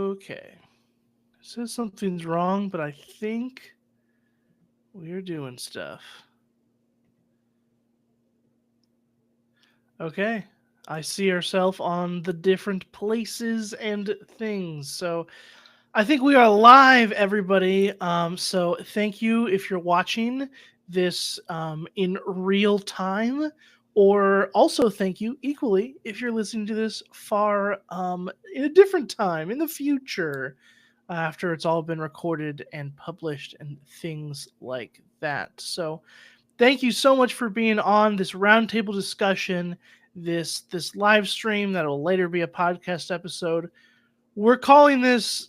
Okay. It says something's wrong, but I think we're doing stuff. Okay. I see ourselves on the different places and things. So I think we are live, everybody. So thank you if you're watching this in real time, or also thank you equally if you're listening to this far in a different time in the future after it's all been recorded and published and things like that. So thank you so much for being on this roundtable discussion, this live stream that will later be a podcast episode. We're calling this,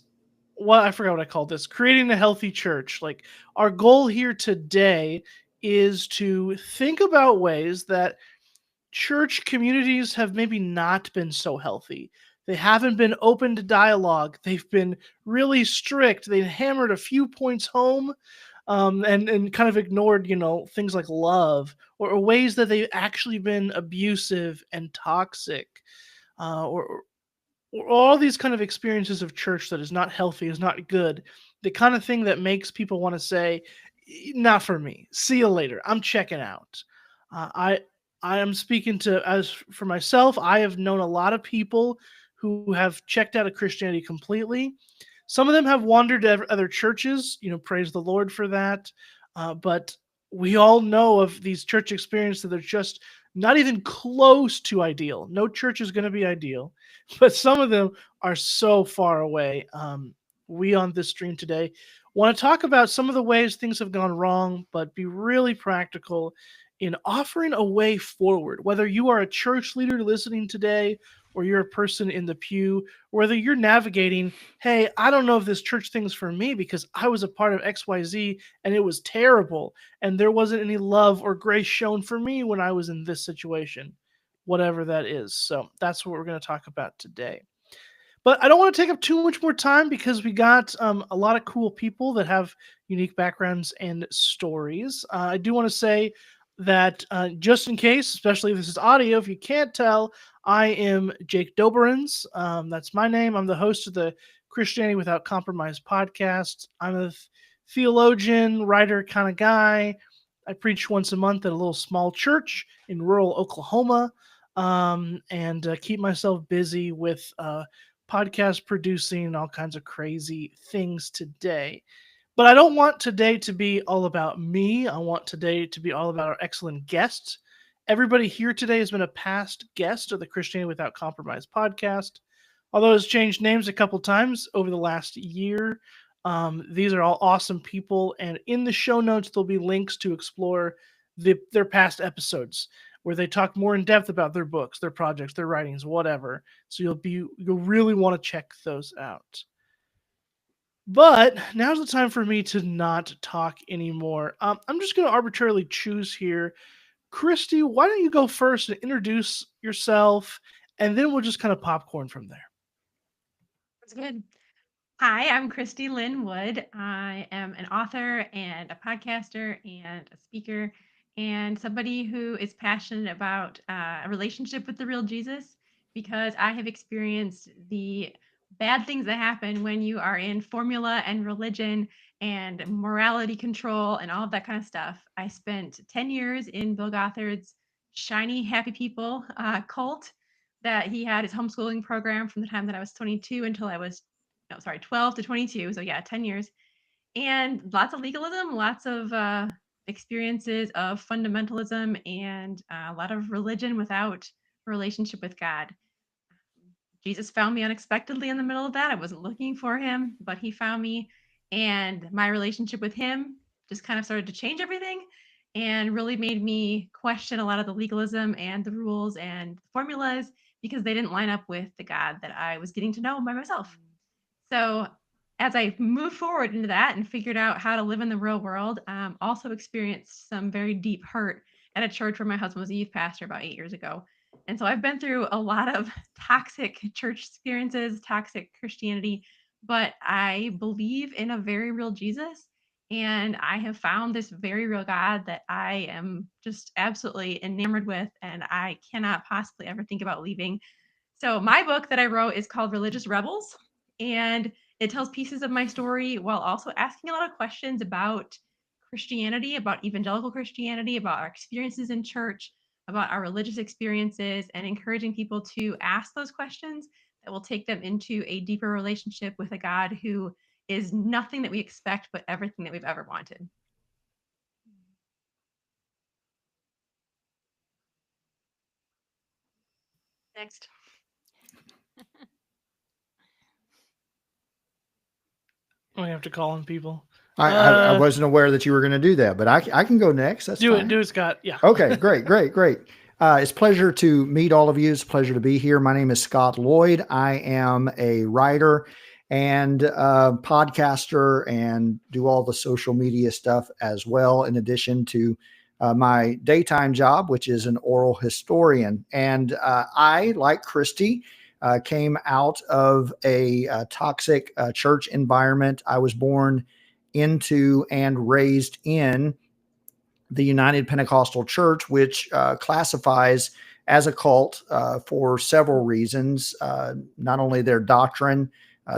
well, I forgot what I called this, creating a healthy church. Like, our goal here today is to think about ways that church communities have maybe not been so healthy. They haven't been open to dialogue. They've been really strict. They hammered a few points home, and kind of ignored, things like love, or ways that they've actually been abusive and toxic, or all these kind of experiences of church that is not healthy, is not good. The kind of thing that makes people want to say, not for me. See you later. I'm checking out. I am speaking to, as for myself, I have known a lot of people who have checked out of Christianity completely. Some of them have wandered to other churches, praise the Lord for that. But we all know of these church experiences that are just not even close to ideal. No church is going to be ideal, but some of them are so far away. We on this stream today want to talk about some of the ways things have gone wrong, but be really practical in offering a way forward. Whether you are a church leader listening today, or you're a person in the pew, whether you're navigating, hey, I don't know if this church thing's for me because I was a part of XYZ and it was terrible, and there wasn't any love or grace shown for me when I was in this situation, whatever that is. So that's what we're going to talk about today. But I don't want to take up too much more time because we got a lot of cool people that have unique backgrounds and stories. I do want to say that just in case, especially if this is audio, if you can't tell, I am Jake Doberins. That's my name. I'm the host of the Christianity Without Compromise podcast. I'm a theologian, writer kind of guy. I preach once a month at a little small church in rural Oklahoma, and keep myself busy with podcast producing and all kinds of crazy things today. But I don't want today to be all about me. I want today to be all about our excellent guests. Everybody here today has been a past guest of the Christianity Without Compromise podcast. Although it's changed names a couple times over the last year, these are all awesome people. And in the show notes, there'll be links to explore their past episodes where they talk more in depth about their books, their projects, their writings, whatever. So you'll really want to check those out. But now's the time for me to not talk anymore. I'm just going to arbitrarily choose here. Christy, why don't you go first and introduce yourself, and then we'll just kind of popcorn from there. That's good. Hi, I'm Christy Lynne Wood. I am an author and a podcaster and a speaker and somebody who is passionate about a relationship with the real Jesus because I have experienced the bad things that happen when you are in formula and religion and morality control and all of that kind of stuff. I spent 10 years in Bill Gothard's shiny, happy people cult that he had his homeschooling program from the time that I was 22 until I was, no, sorry, 12 to 22. So yeah, 10 years. And lots of legalism, lots of experiences of fundamentalism, and a lot of religion without a relationship with God. Jesus found me unexpectedly in the middle of that. I wasn't looking for him, but he found me. And my relationship with him just kind of started to change everything and really made me question a lot of the legalism and the rules and formulas because they didn't line up with the God that I was getting to know by myself. So as I moved forward into that and figured out how to live in the real world, also experienced some very deep hurt at a church where my husband was a youth pastor about 8 years ago. And so I've been through a lot of toxic church experiences, toxic Christianity, but I believe in a very real Jesus. And I have found this very real God that I am just absolutely enamored with, and I cannot possibly ever think about leaving. So, my book that I wrote is called Religious Rebels, And it tells pieces of my story while also asking a lot of questions about Christianity, about evangelical Christianity, about our experiences in church, about our religious experiences, and encouraging people to ask those questions that will take them into a deeper relationship with a God who is nothing that we expect, but everything that we've ever wanted. Next. We have to call on people. I wasn't aware that you were going to do that, but I can go next. That's Do fine. it, Scott. Yeah. Okay, great. It's a pleasure to meet all of you. It's a pleasure to be here. My name is Scot Loyd. I am a writer and podcaster and do all the social media stuff as well, in addition to my daytime job, which is an oral historian. And I, like Christy, came out of a toxic church environment. I was born into and raised in the United Pentecostal Church, which classifies as a cult for several reasons. Not only their doctrine,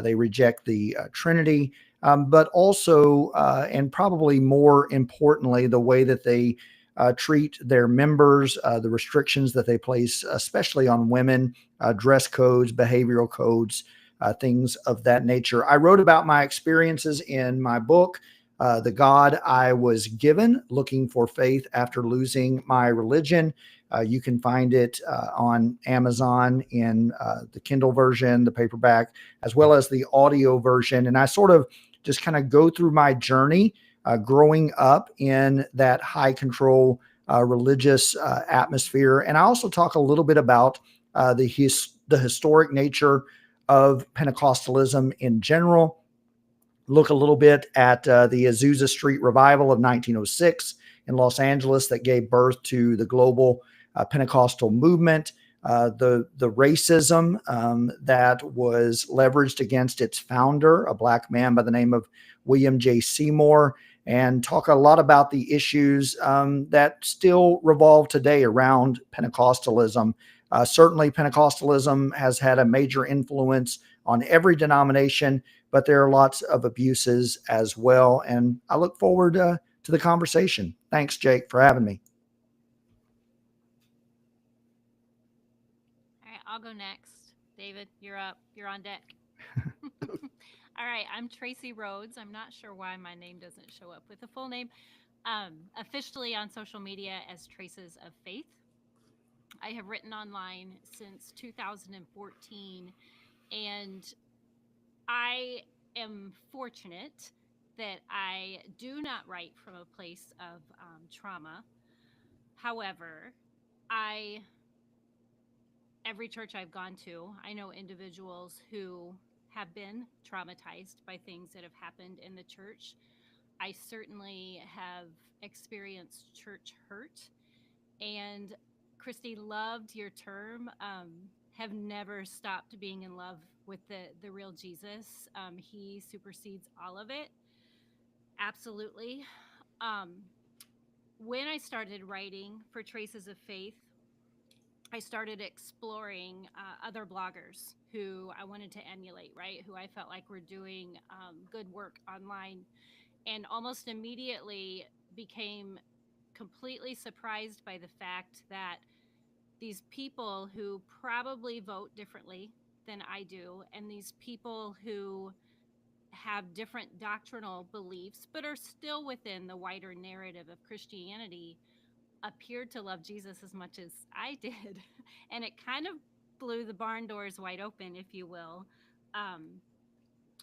they reject the Trinity, but also, and probably more importantly, the way that they treat their members, the restrictions that they place, especially on women, dress codes, behavioral codes, things of that nature. I wrote about my experiences in my book, The God I Was Given, Looking for Faith After Losing My Religion. You can find it on Amazon in the Kindle version, the paperback, as well as the audio version. And I sort of just kind of go through my journey growing up in that high control religious atmosphere. And I also talk a little bit about the historic nature of Pentecostalism in general. Look a little bit at the Azusa Street Revival of 1906 in Los Angeles that gave birth to the global Pentecostal movement, the racism that was leveraged against its founder, a Black man by the name of William J. Seymour, and talk a lot about the issues that still revolve today around Pentecostalism. Certainly, Pentecostalism has had a major influence on every denomination, but there are lots of abuses as well. And I look forward to the conversation. Thanks, Jake, for having me. All right, I'll go next. David, you're up. You're on deck. All right, I'm Traci Rhoades. I'm not sure why my name doesn't show up with a full name. Officially on social media as Traces of Faith. I have written online since 2014, and I am fortunate that I do not write from a place of trauma. However, every church I've gone to, I know individuals who have been traumatized by things that have happened in the church. I certainly have experienced church hurt. And Christy, loved your term. Have never stopped being in love with the real Jesus. He supersedes all of it. Absolutely. Um, when I started writing for Traces of Faith, I started exploring other bloggers who I wanted to emulate, right? Who I felt like were doing good work online, and almost immediately became completely surprised by the fact that these people who probably vote differently than I do, and these people who have different doctrinal beliefs, but are still within the wider narrative of Christianity, appeared to love Jesus as much as I did. And it kind of blew the barn doors wide open, if you will.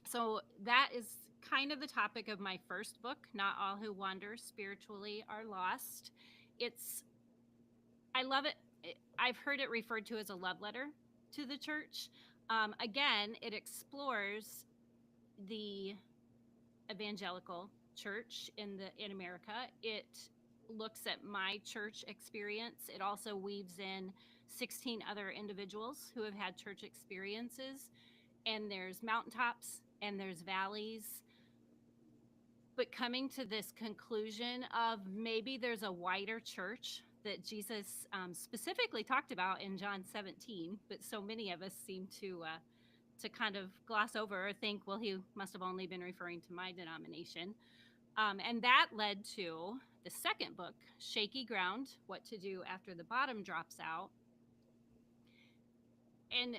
So that is kind of the topic of my first book, Not All Who Wander Spiritually Are Lost. I love it. I've heard it referred to as a love letter to the church. Again, it explores the evangelical church in America. It looks at my church experience. It also weaves in 16 other individuals who have had church experiences. And there's mountaintops and there's valleys. But coming to this conclusion of maybe there's a wider church that Jesus specifically talked about in John 17, but so many of us seem to to kind of gloss over or think, well, he must have only been referring to my denomination. And that led to the second book, Shaky Ground, What to Do After the Bottom Drops Out. And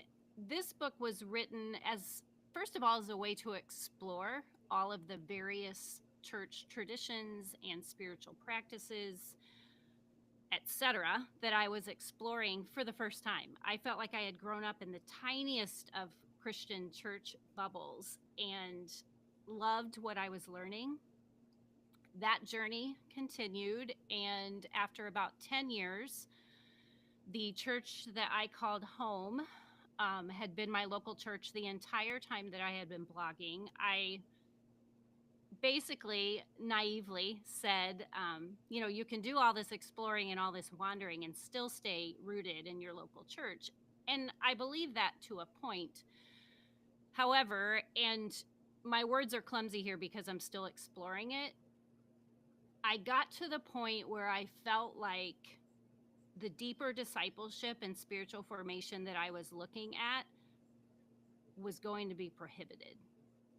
this book was written as, first of all, as a way to explore all of the various church traditions and spiritual practices, etc., that I was exploring for the first time. I felt like I had grown up in the tiniest of Christian church bubbles and loved what I was learning. That journey continued, and after about 10 years, the church that I called home had been my local church the entire time that I had been blogging. I basically naively said, you can do all this exploring and all this wandering and still stay rooted in your local church. And I believe that to a point. However, and my words are clumsy here because I'm still exploring it, I got to the point where I felt like the deeper discipleship and spiritual formation that I was looking at was going to be prohibited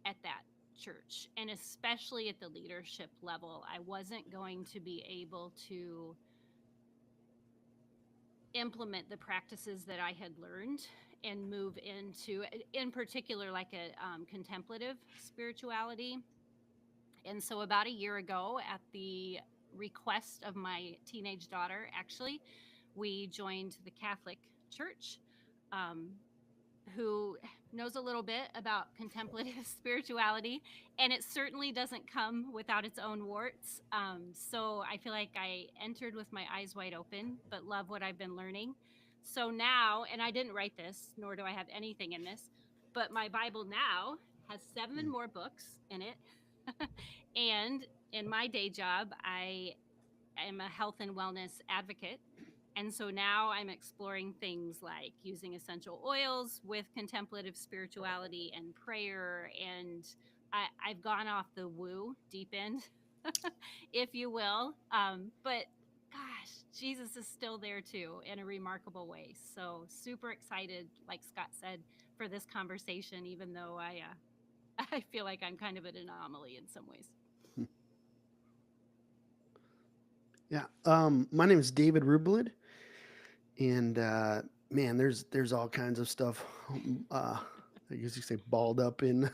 at that church, and especially at the leadership level. I wasn't going to be able to implement the practices that I had learned and move into, in particular, like a contemplative spirituality. And so about a year ago, at the request of my teenage daughter, actually, we joined the Catholic Church, who knows a little bit about contemplative spirituality, and it certainly doesn't come without its own warts. So I feel like I entered with my eyes wide open, but love what I've been learning. So now, and I didn't write this, nor do I have anything in this, but my Bible now has 7 more books in it. And in my day job, I am a health and wellness advocate. And so now I'm exploring things like using essential oils with contemplative spirituality and prayer. And I've gone off the woo deep end, if you will. But gosh, Jesus is still there too in a remarkable way. So super excited, like Scott said, for this conversation, even though I feel like I'm kind of an anomaly in some ways. Yeah. My name is David Ruybalid, and man, there's all kinds of stuff. I guess you say balled up in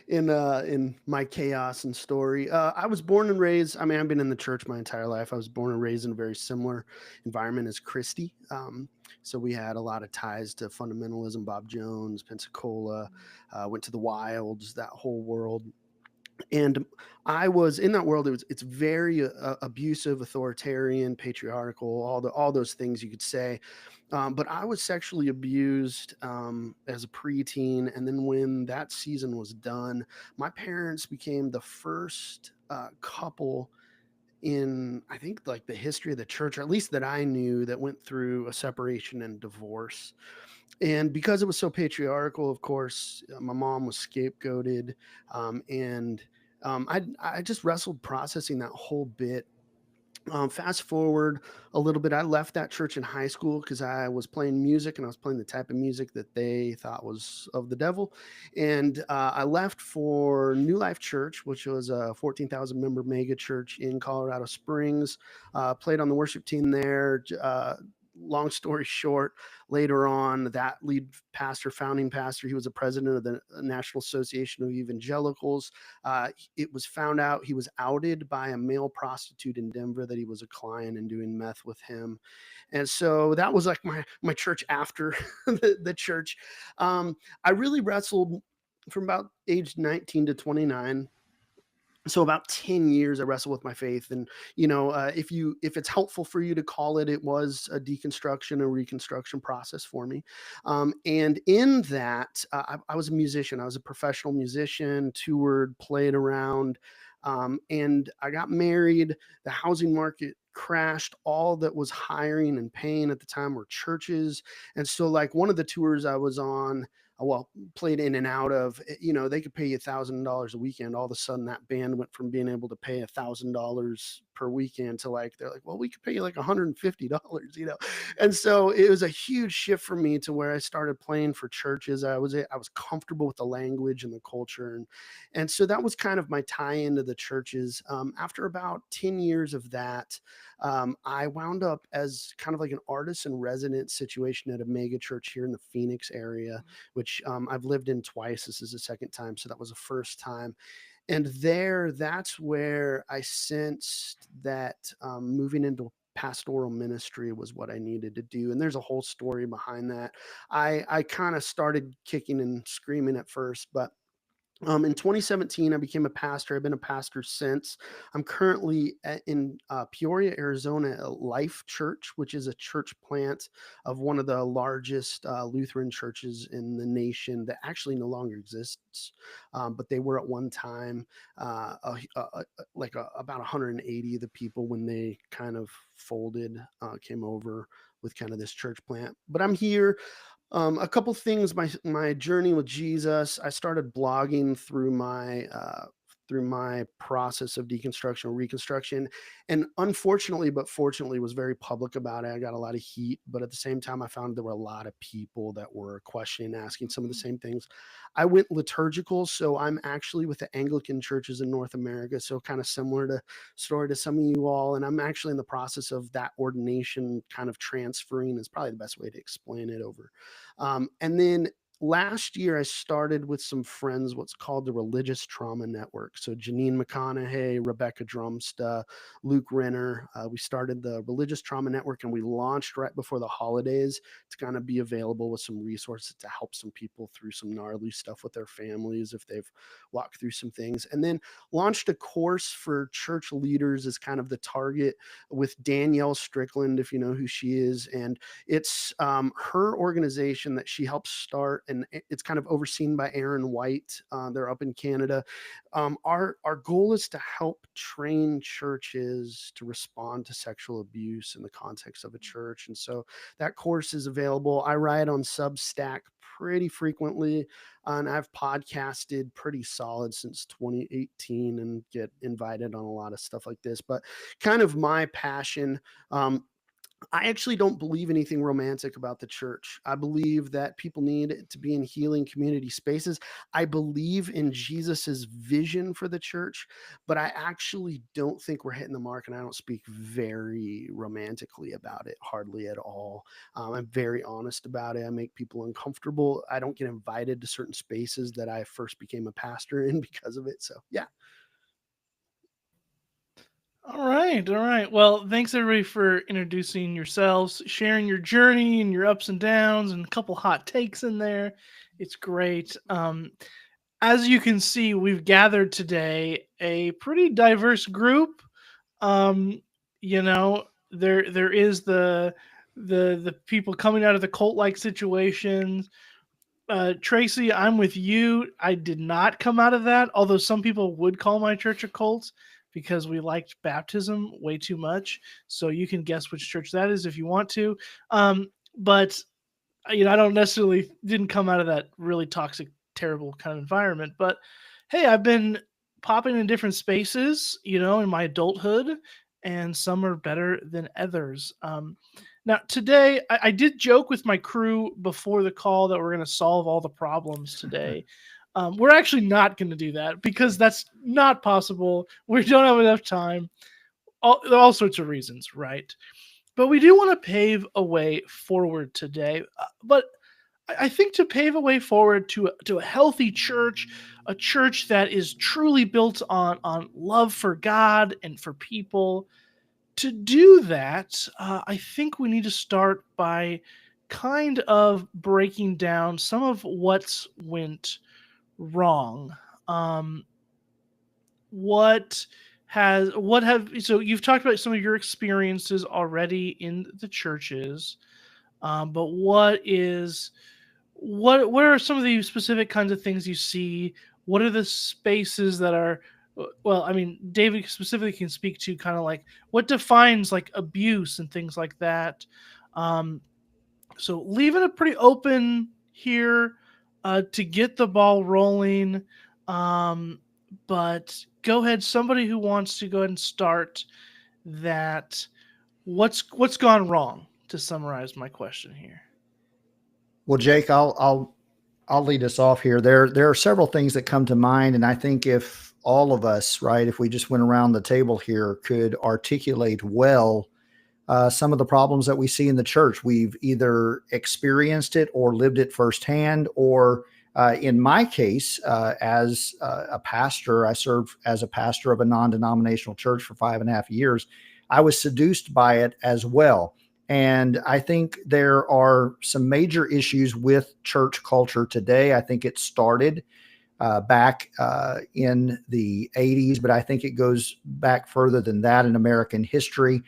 in my chaos and story. I was born and raised. I mean, I've been in the church my entire life. I was born and raised in a very similar environment as Christy. So we had a lot of ties to fundamentalism, Bob Jones, Pensacola. Went to the Wilds, that whole world. And I was in that world. It's very abusive, authoritarian, patriarchal, all those things you could say. But I was sexually abused as a preteen, and then when that season was done, my parents became the first couple in, I think, like the history of the church, or at least that I knew, that went through a separation and divorce. And because it was so patriarchal, of course, my mom was scapegoated, and I just wrestled processing that whole bit. Fast forward a little bit, I left that church in high school because I was playing music, and I was playing the type of music that they thought was of the devil. And I left for New Life Church, which was a 14,000 member mega church in Colorado Springs. Played on the worship team there. Long story short, later on, that lead pastor, founding pastor, he was a president of the National Association of Evangelicals. It was found out, he was outed by a male prostitute in Denver that he was a client and doing meth with him. And so that was like my church after the church. I really wrestled from about age 19 to 29. So about 10 years I wrestled with my faith. And if it's helpful for you to call it, it was a deconstruction and reconstruction process for me. And in that, I was a musician. I was a professional musician, toured, played around, and I got married. The housing market crashed. All that was hiring and paying at the time were churches. And so, like, one of the tours I was on, well, played in and out of, they could pay you $1,000 a weekend. All of a sudden that band went from being able to pay $1,000 per weekend to they're like, well, we could pay you like $150, And so it was a huge shift for me to where I started playing for churches. I was comfortable with the language and the culture. And so that was kind of my tie into the churches. After about 10 years of that, I wound up as kind of like an artist in residence situation at a mega church here in the Phoenix area, which I've lived in twice. This is the second time. So that was the first time. And that's where I sensed that moving into pastoral ministry was what I needed to do. And there's a whole story behind that. I kind of started kicking and screaming at first, but in 2017, I became a pastor. I've been a pastor since. I'm currently in Peoria, Arizona, at Life Church, which is a church plant of one of the largest Lutheran churches in the nation that actually no longer exists. But they were at one time about 180 of the people when they kind of folded, came over with kind of this church plant. But I'm here. A couple things, my journey with Jesus. I started blogging through my process of deconstruction or reconstruction, and unfortunately, but fortunately, was very public about it. I got a lot of heat, but at the same time, I found there were a lot of people that were questioning, asking some of the same things. I went liturgical, so I'm actually with the Anglican churches in North America, so kind of similar to story to some of you all, and I'm actually in the process of that ordination kind of transferring is probably the best way to explain it over. And then last year, I started with some friends what's called the Religious Trauma Network. So Janine McConaughey, Rebecca Drumsta, Luke Renner. We started the Religious Trauma Network, and we launched right before the holidays to kind of be available with some resources to help some people through some gnarly stuff with their families if they've walked through some things. And then launched a course for church leaders as kind of the target with Danielle Strickland, if you know who she is. And it's her organization that she helps start, and it's kind of overseen by Aaron White. They're up in Canada. Our goal is to help train churches to respond to sexual abuse in the context of a church. And so that course is available. I write on Substack pretty frequently, and I've podcasted pretty solid since 2018 and get invited on a lot of stuff like this. But kind of my passion, I actually don't believe anything romantic about the church. I believe that people need to be in healing community spaces. I believe in Jesus's vision for the church, but I actually don't think we're hitting the mark, and I don't speak very romantically about it, hardly at all. I'm very honest about it. I make people uncomfortable. I don't get invited to certain spaces that I first became a pastor in because of it. So, yeah. All right, all right. Well, thanks everybody for introducing yourselves, sharing your journey and your ups and downs, and a couple hot takes in there. It's great. As you can see, we've gathered today a pretty diverse group. There is the people coming out of the cult-like situations. Traci, I'm with you. I did not come out of that, although some people would call my church a cult because we liked baptism way too much. So you can guess which church that is if you want to. But I don't necessarily didn't come out of that really toxic, terrible kind of environment. But hey, I've been popping in different spaces, in my adulthood, and some are better than others. Now, today, I did joke with my crew before the call that we're going to solve all the problems today. We're actually not going to do that because that's not possible. We don't have enough time. All sorts of reasons, right? But we do want to pave a way forward today. But I think to pave a way forward to a healthy church, a church that is truly built on love for God and for people, to do that, I think we need to start by kind of breaking down some of what's went wrong. Um, so you've talked about some of your experiences already in the churches, but what are some of the specific kinds of things you see? What are the spaces that are, well, I mean, David specifically can speak to kind of like what defines like abuse and things like that. So leaving it pretty open here. to get the ball rolling. But go ahead, somebody who wants to go ahead and start that. What's gone wrong, to summarize my question here? Well, Jake, I'll lead us off here. There are several things that come to mind, and I think if all of us, right, if we just went around the table here, could articulate well some of the problems that we see in the church. We've either experienced it or lived it firsthand, or in my case, as a pastor, I served as a pastor of a non-denominational church for 5.5 years. I was seduced by it as well. And I think there are some major issues with church culture today. I think it started back in the 80s, but I think it goes back further than that in American history.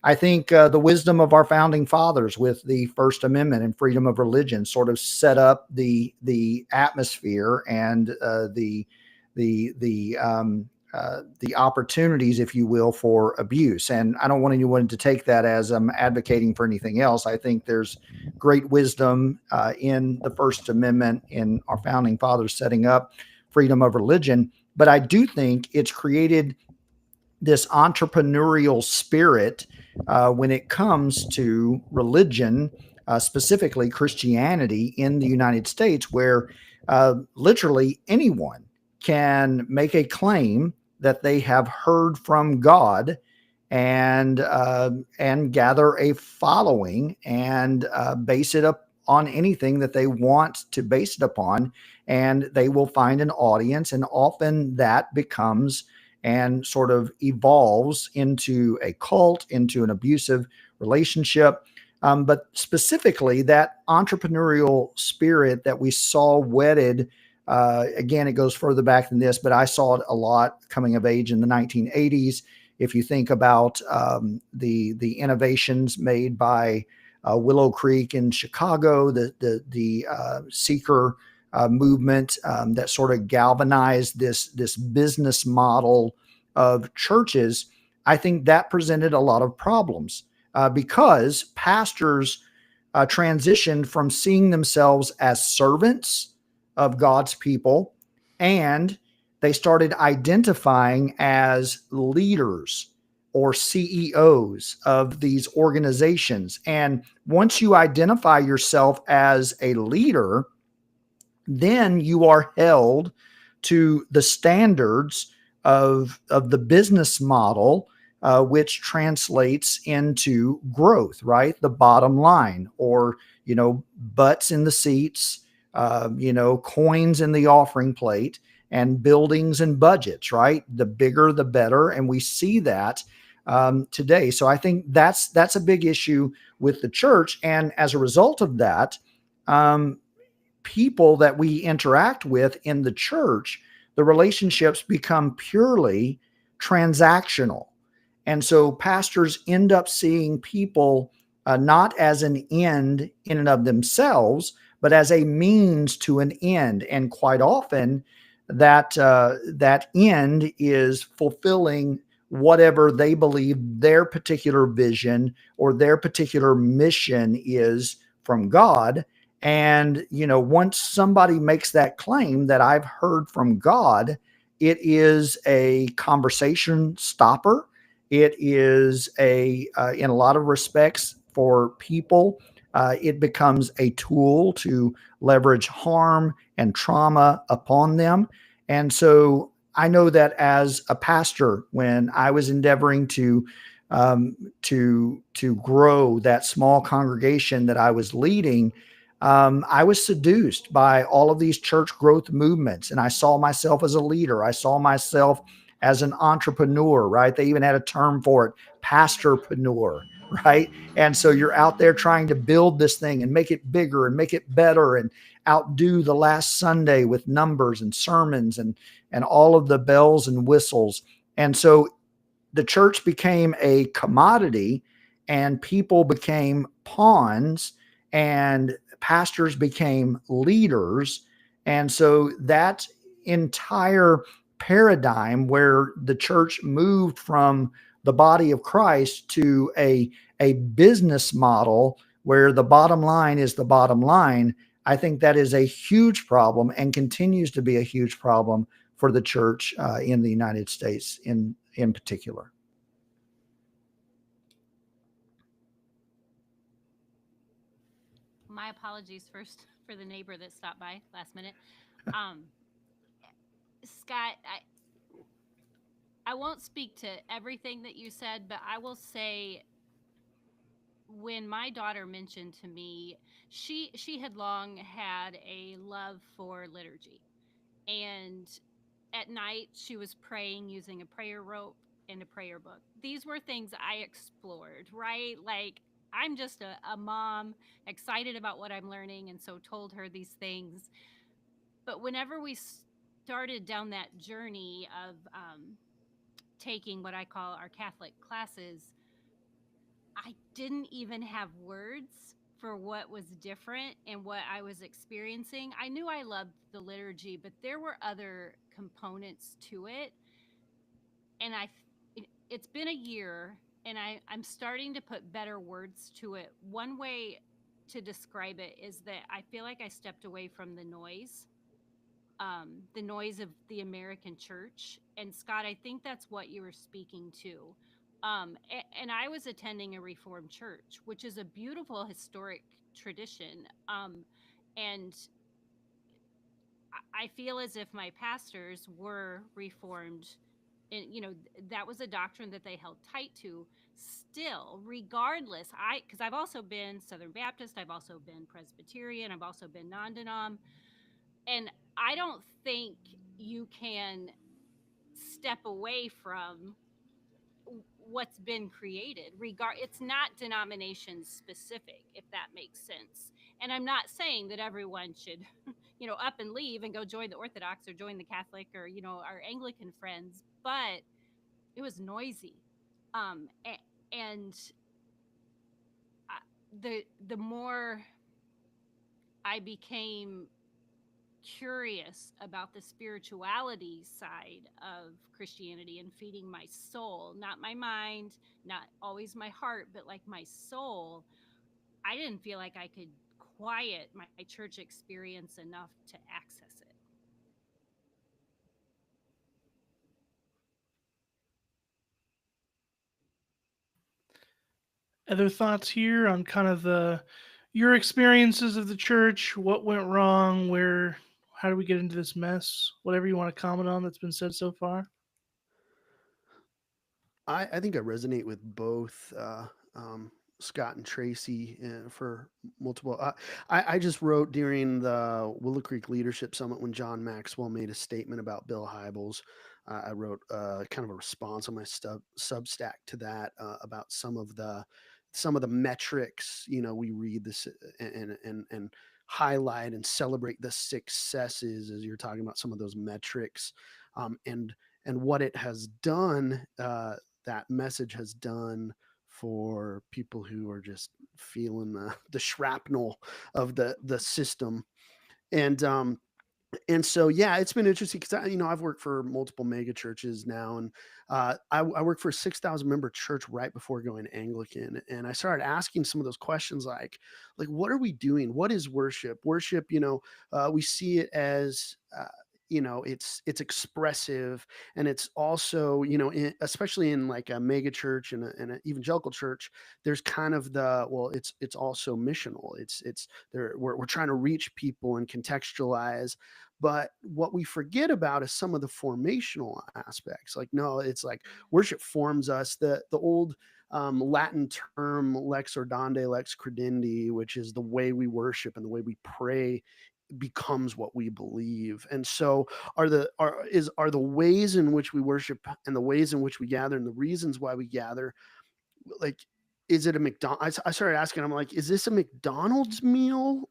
I think the wisdom of our founding fathers with the First Amendment and freedom of religion sort of set up the atmosphere and the opportunities, if you will, for abuse. And I don't want anyone to take that as I'm advocating for anything else. I think there's great wisdom in the First Amendment in our founding fathers setting up freedom of religion. But I do think it's created this entrepreneurial spirit when it comes to religion, specifically Christianity in the United States, where literally anyone can make a claim that they have heard from God and gather a following and base it up on anything that they want to base it upon, and they will find an audience, and often that becomes and sort of evolves into a cult, into an abusive relationship. But specifically, that entrepreneurial spirit that we saw wedded, again, it goes further back than this, but I saw it a lot coming of age in the 1980s. If you think about the innovations made by Willow Creek in Chicago, the seeker movement that sort of galvanized this business model of churches, I think that presented a lot of problems because pastors transitioned from seeing themselves as servants of God's people, and they started identifying as leaders or CEOs of these organizations. And once you identify yourself as a leader, then you are held to the standards of the business model, which translates into growth, right? The bottom line, or, butts in the seats, coins in the offering plate, and buildings and budgets, right? The bigger, the better. And we see that today. So I think that's a big issue with the church. And as a result of that, people that we interact with in the church, the relationships become purely transactional. And so pastors end up seeing people not as an end in and of themselves, but as a means to an end. And quite often that end is fulfilling whatever they believe their particular vision or their particular mission is from God. And, once somebody makes that claim that I've heard from God, it is a conversation stopper. It is in a lot of respects for people, it becomes a tool to leverage harm and trauma upon them. And so I know that as a pastor, when I was endeavoring to grow that small congregation that I was leading, I was seduced by all of these church growth movements, and I saw myself as a leader. I saw myself as an entrepreneur, right? They even had a term for it, pastorpreneur, right? And so you're out there trying to build this thing and make it bigger and make it better and outdo the last Sunday with numbers and sermons and all of the bells and whistles. And so the church became a commodity, and people became pawns, and pastors became leaders. And so that entire paradigm where the church moved from the body of Christ to a business model where the bottom line is the bottom line, I think that is a huge problem and continues to be a huge problem for the church in the United States in particular. My apologies first for the neighbor that stopped by last minute. Um, Scott, I won't speak to everything that you said, but I will say when my daughter mentioned to me, she had long had a love for liturgy, and at night she was praying using a prayer rope and a prayer book. These were things I explored, right? Like, I'm just a mom excited about what I'm learning, and so told her these things. But whenever we started down that journey of taking what I call our Catholic classes, I didn't even have words for what was different and what I was experiencing. I knew I loved the liturgy, but there were other components to it. And it's been a year, and I'm starting to put better words to it. One way to describe it is that I feel like I stepped away from the noise of the American church. And Scott, I think that's what you were speaking to. And I was attending a Reformed church, which is a beautiful historic tradition. And I feel as if my pastors were Reformed. And, that was a doctrine that they held tight to. Still, regardless, because I've also been Southern Baptist, I've also been Presbyterian, I've also been non-denom, and I don't think you can step away from what's been created. It's not denomination specific, if that makes sense. And I'm not saying that everyone should, up and leave and go join the Orthodox or join the Catholic or, our Anglican friends, but it was noisy. And the more I became curious about the spirituality side of Christianity and feeding my soul, not my mind, not always my heart, but like my soul, I didn't feel like I could quiet my church experience enough to access it. Other thoughts here on kind of your experiences of the church? What went wrong? How do we get into this mess? Whatever you want to comment on that's been said so far. I think I resonate with both Scott and Traci for multiple. I just wrote during the Willow Creek Leadership Summit when John Maxwell made a statement about Bill Hybels. I wrote kind of a response on my Substack to that about some of the metrics. We read this and highlight and celebrate the successes as you're talking about some of those metrics, and what it has done. That message has done for people who are just feeling the shrapnel of the system. And so, yeah, it's been interesting because I've worked for multiple mega churches now, and I worked for a 6,000 member church right before going Anglican, and I started asking some of those questions like what are we doing? What is worship? Worship, we see it as it's expressive, and it's also especially in like a mega church and an evangelical church, there's kind of it's also missional. We're trying to reach people and contextualize, but what we forget about is some of the formational aspects. Like, no, it's like worship forms us. The old Latin term lex ordandi, lex credendi, which is the way we worship and the way we pray becomes what we believe. And so are the ways in which we worship and the ways in which we gather and the reasons why we gather, like, is it a McDonald's? I started asking, I'm like, is this a McDonald's meal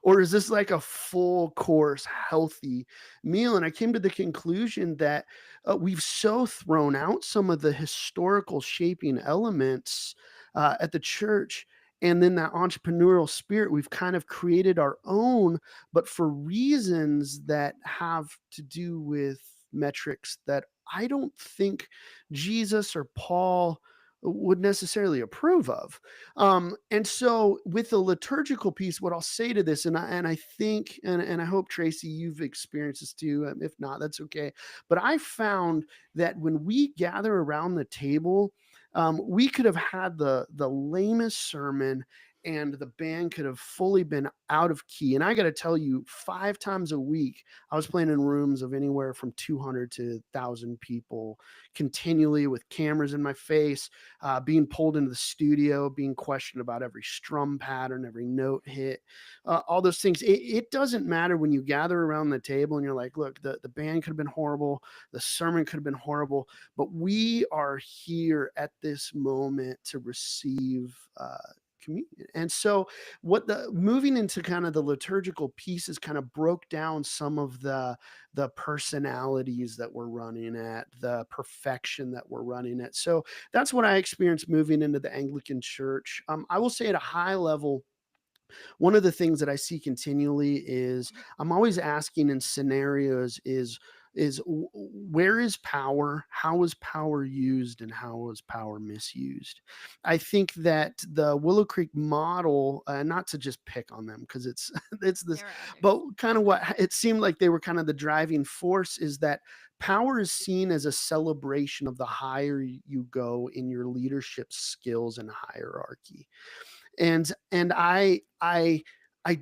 or is this like a full course healthy meal? And I came to the conclusion that we've so thrown out some of the historical shaping elements at the church. And then that entrepreneurial spirit, we've kind of created our own, but for reasons that have to do with metrics that I don't think Jesus or Paul would necessarily approve of. And so with the liturgical piece, what I'll say to this, and I think, and I hope, Traci, you've experienced this too. If not, that's okay. But I found that when we gather around the table, we could have had the lamest sermon, and the band could have fully been out of key. And I got to tell you, 5 times a week, I was playing in rooms of anywhere from 200 to 1,000 people, continually with cameras in my face, being pulled into the studio, being questioned about every strum pattern, every note hit, all those things. It doesn't matter when you gather around the table and you're like, look, the band could have been horrible, the sermon could have been horrible, but we are here at this moment to receive communion. And so what the moving into kind of the liturgical pieces kind of broke down some of the personalities that we're running at, the perfection that we're running at. So that's what I experienced moving into the Anglican Church. I will say at a high level, one of the things that I see continually is I'm always asking in scenarios is where is power? How is power used, and how is power misused? I think that the Willow Creek model, not to just pick on them because it's it's this, There are others. but kind of what it seemed like they were kind of the driving force is that power is seen as a celebration of the higher you go in your leadership skills and hierarchy. And I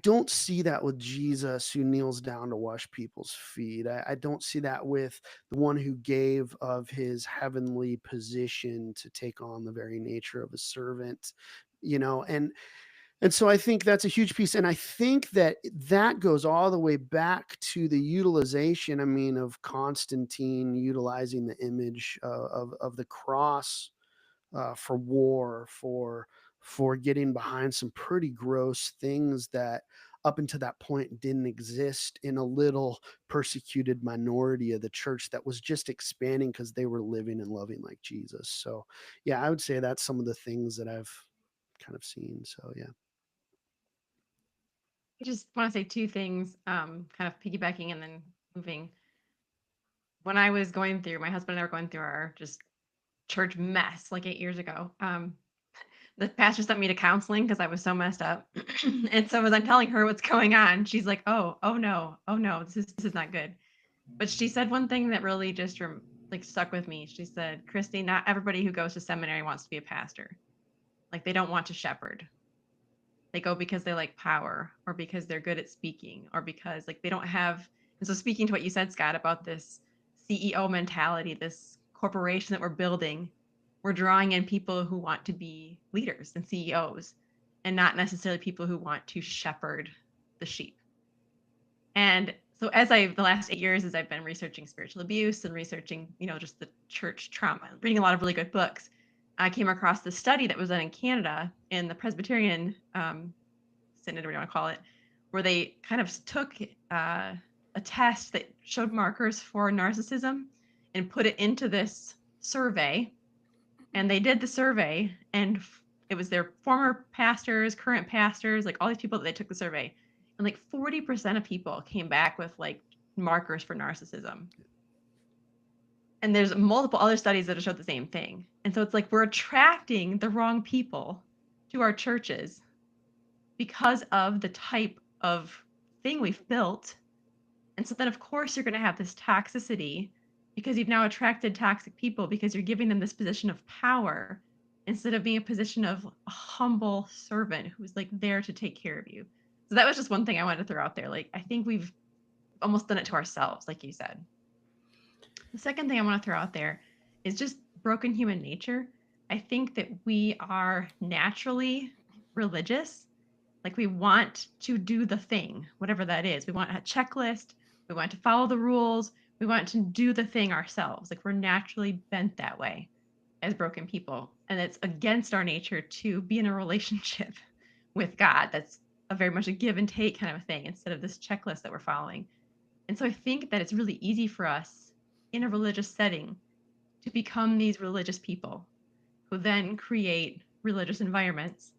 don't see that with Jesus, who kneels down to wash people's feet. I don't see that with the one who gave of his heavenly position to take on the very nature of a servant, and so I think that's a huge piece. And I think that that goes all the way back to the utilization, I mean, of Constantine utilizing the image of the cross for war, for getting behind some pretty gross things that up until that point didn't exist in a little persecuted minority of the church that was just expanding because they were living and loving like Jesus. So yeah, I would say that's some of the things that I've kind of seen. So yeah. I just want to say 2 things, kind of piggybacking and then moving. When I was going through, my husband and I were going through our just church mess like 8 years ago. The pastor sent me to counseling because I was so messed up. And so as I'm telling her what's going on, she's like, oh no, this is not good. But she said one thing that really just like stuck with me. She said, Christy, not everybody who goes to seminary wants to be a pastor. Like they don't want to shepherd. They go because they like power, or because they're good at speaking, or because like they don't have. And so speaking to what you said, Scott, about this CEO mentality, this corporation that we're building, we're drawing in people who want to be leaders and CEOs, and not necessarily people who want to shepherd the sheep. And so the last 8 years, as I've been researching spiritual abuse and researching, just the church trauma, reading a lot of really good books, I came across this study that was done in Canada in the Presbyterian synod, whatever you want to call it, where they kind of took a test that showed markers for narcissism and put it into this survey. And they did the survey, and it was their former pastors, current pastors, like all these people that they took the survey. And like 40% of people came back with like markers for narcissism. And there's multiple other studies that have showed the same thing. And so it's like we're attracting the wrong people to our churches because of the type of thing we've built. And so then, of course, you're going to have this toxicity because you've now attracted toxic people because you're giving them this position of power instead of being a position of a humble servant who's like there to take care of you. So that was just one thing I wanted to throw out there. Like, I think we've almost done it to ourselves, like you said. The second thing I want to throw out there is just broken human nature. I think that we are naturally religious. Like we want to do the thing, whatever that is. We want a checklist. We want to follow the rules. We want to do the thing ourselves. Like we're naturally bent that way as broken people. And it's against our nature to be in a relationship with God. That's very much a give and take kind of a thing instead of this checklist that we're following. And so I think that it's really easy for us in a religious setting to become these religious people who then create religious environments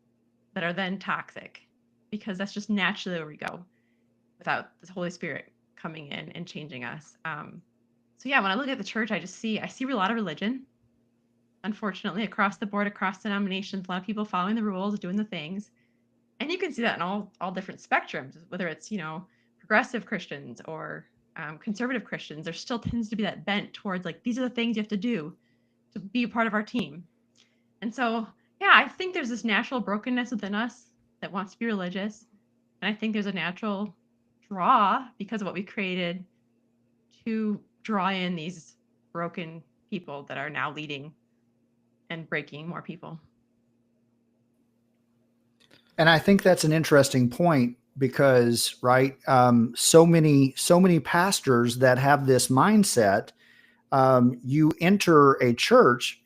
that are then toxic, because that's just naturally where we go without the Holy Spirit coming in and changing us. So yeah, when I look at the church, I see a lot of religion. unfortunately, across the board, across denominations, a lot of people following the rules, doing the things. And you can see that in all different spectrums, whether it's, progressive Christians or conservative Christians. There still tends to be that bent towards like, these are the things you have to do to be a part of our team. And so, yeah, I think there's this natural brokenness within us that wants to be religious. And I think there's a natural draw because of what we created to draw in these broken people that are now leading and breaking more people. And I think that's an interesting point because, right, so many pastors that have this mindset. You enter a church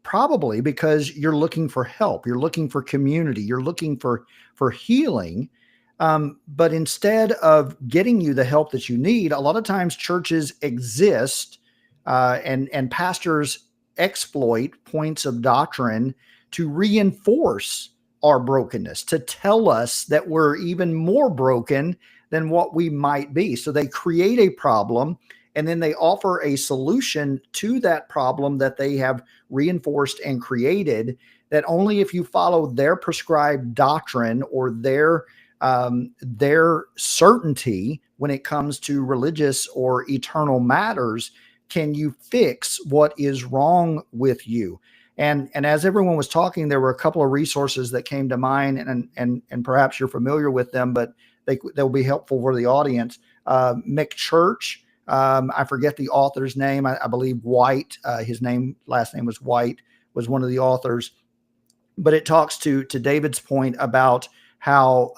probably because you're looking for help, you're looking for community, you're looking for healing. But instead of getting you the help that you need, a lot of times churches exist, and pastors exploit points of doctrine to reinforce our brokenness, to tell us that we're even more broken than what we might be. So they create a problem and then they offer a solution to that problem that they have reinforced and created, that only if you follow their prescribed doctrine or their certainty when it comes to religious or eternal matters can you fix what is wrong with you. And as everyone was talking, there were a couple of resources that came to mind, and perhaps you're familiar with them, but they'll be helpful for the audience. McChurch, I forget the author's name. I believe White, last name was White, was one of the authors. But it talks to David's point about how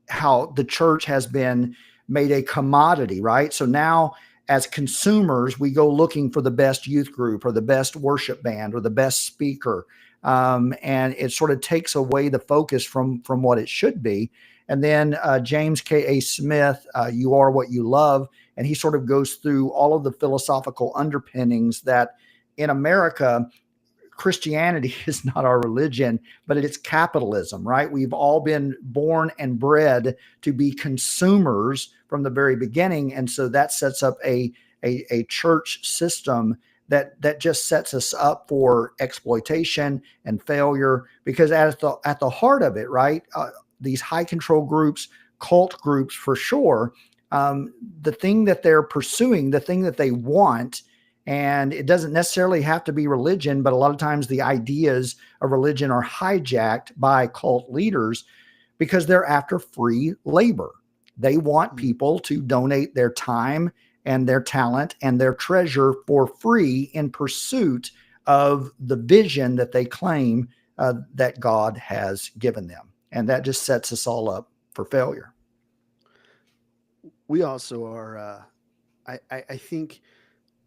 the church has been made a commodity, right? So now, as consumers, we go looking for the best youth group or the best worship band or the best speaker. And it sort of takes away the focus from what it should be. And then James K.A. Smith, You Are What You Love. And he sort of goes through all of the philosophical underpinnings that in America, Christianity is not our religion, but it's capitalism, right? We've all been born and bred to be consumers from the very beginning. And so that sets up a church system that just sets us up for exploitation and failure, because at the heart of it, right, these high control groups, cult groups for sure, the thing that they're pursuing, the thing that they want, and it doesn't necessarily have to be religion, but a lot of times the ideas of religion are hijacked by cult leaders because they're after free labor. They want people to donate their time and their talent and their treasure for free in pursuit of the vision that they claim that God has given them. And that just sets us all up for failure. We also are, I think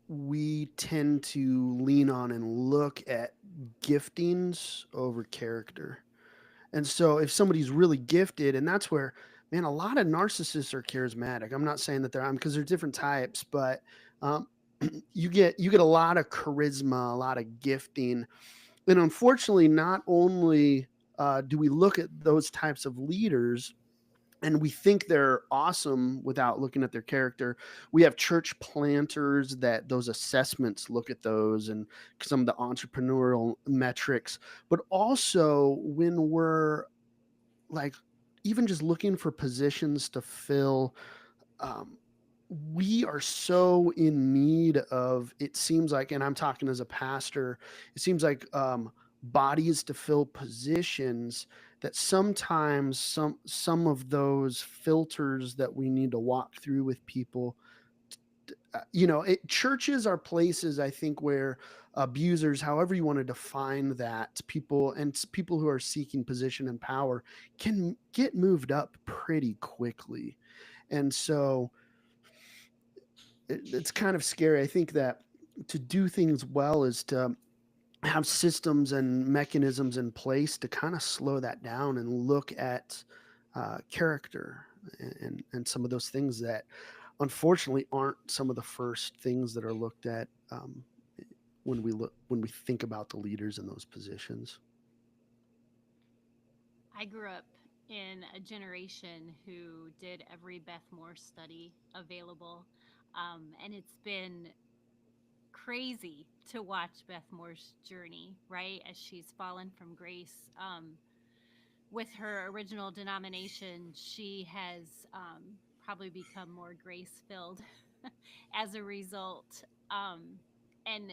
we tend to lean on and look at giftings over character. And so if somebody's really gifted, and that's where, man, a lot of narcissists are charismatic. I'm not saying that because there's different types, but you get a lot of charisma, a lot of gifting. And unfortunately, not only do we look at those types of leaders and we think they're awesome without looking at their character. We have church planters that those assessments look at those and some of the entrepreneurial metrics, but also when we're like even just looking for positions to fill, we are so in need of, it seems like, and I'm talking as a pastor, it seems like bodies to fill positions that sometimes some of those filters that we need to walk through with people, churches are places, I think, where abusers, however you want to define that, people who are seeking position and power can get moved up pretty quickly. And so it's kind of scary. I think that to do things well is to have systems and mechanisms in place to kind of slow that down and look at character and some of those things that unfortunately aren't some of the first things that are looked at when we think about the leaders in those positions. I grew up in a generation who did every Beth Moore study available, and it's been crazy to watch Beth Moore's journey, right? As she's fallen from grace. With her original denomination, she has probably become more grace filled as a result. And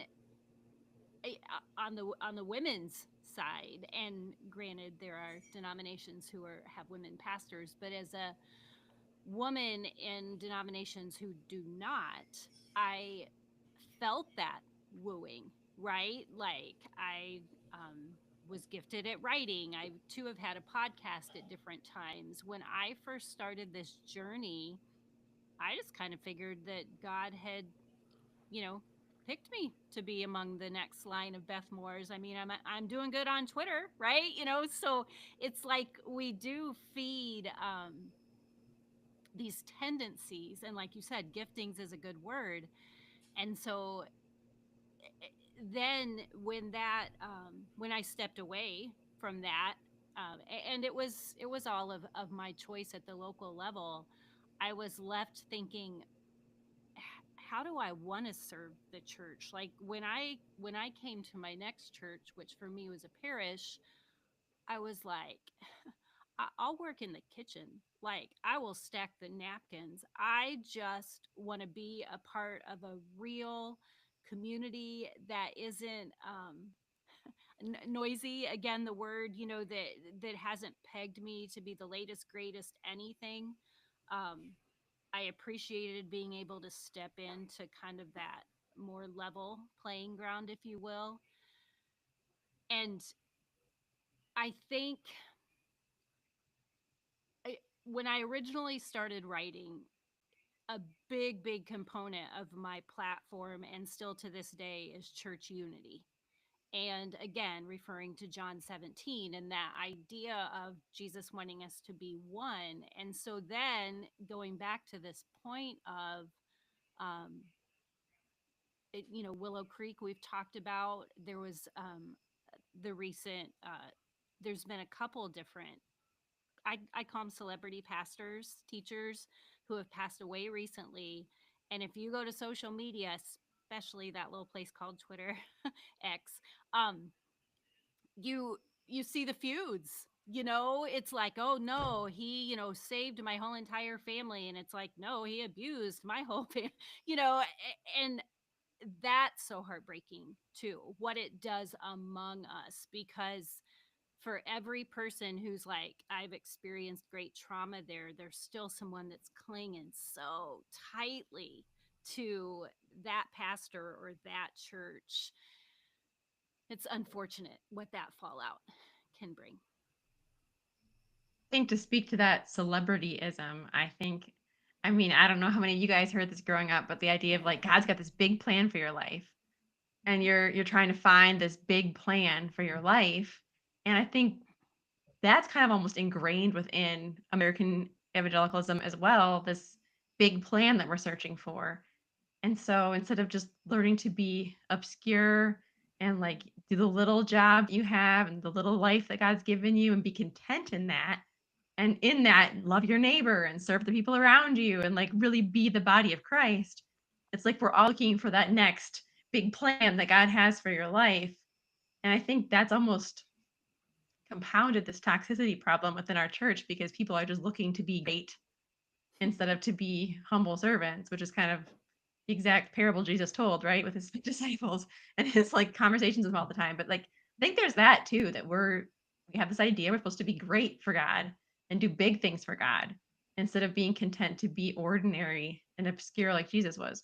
on the women's side, and granted, there are denominations who have women pastors, but as a woman in denominations who do not, I felt that wooing, right? Like I was gifted at writing. I too have had a podcast at different times. When I first started this journey, I just kind of figured that God had, picked me to be among the next line of Beth Moores. I mean, I'm doing good on Twitter, right? So it's like we do feed these tendencies, and like you said, giftings is a good word. And so then when I stepped away from that, and it was all of my choice at the local level, I was left thinking, how do I want to serve the church? Like when I came to my next church, which for me was a parish, I was like, I'll work in the kitchen. Like I will stack the napkins. I just want to be a part of a real community that isn't noisy. Again, the word, that hasn't pegged me to be the latest, greatest anything. I appreciated being able to step into kind of that more level playing ground, if you will. And I think when I originally started writing, a big component of my platform, and still to this day, is church unity. And again, referring to John 17 and that idea of Jesus wanting us to be one. And so then going back to this point of, Willow Creek, we've talked about, there was the recent, there's been a couple different, I call them celebrity pastors, teachers who have passed away recently. And if you go to social media, especially that little place called Twitter, X, you see the feuds. It's like, oh no, he saved my whole entire family, and it's like, no, he abused my whole family. And that's so heartbreaking too, what it does among us, because for every person who's like, I've experienced great trauma there's still someone that's clinging so tightly to that pastor or that church. It's unfortunate what that fallout can bring. I think to speak to that celebrityism, I mean, I don't know how many of you guys heard this growing up, but the idea of like God's got this big plan for your life, and you're trying to find this big plan for your life. And I think that's kind of almost ingrained within American evangelicalism as well, this big plan that we're searching for. And so instead of just learning to be obscure and like do the little job you have and the little life that God's given you and be content in that, and in that love your neighbor and serve the people around you and like really be the body of Christ, it's like we're all looking for that next big plan that God has for your life. And I think that's almost compounded this toxicity problem within our church, because people are just looking to be great instead of to be humble servants, which is kind of the exact parable Jesus told, right, with his disciples and his like conversations with them all the time. But like, I think there's that too, that we have this idea we're supposed to be great for God and do big things for God instead of being content to be ordinary and obscure like Jesus was.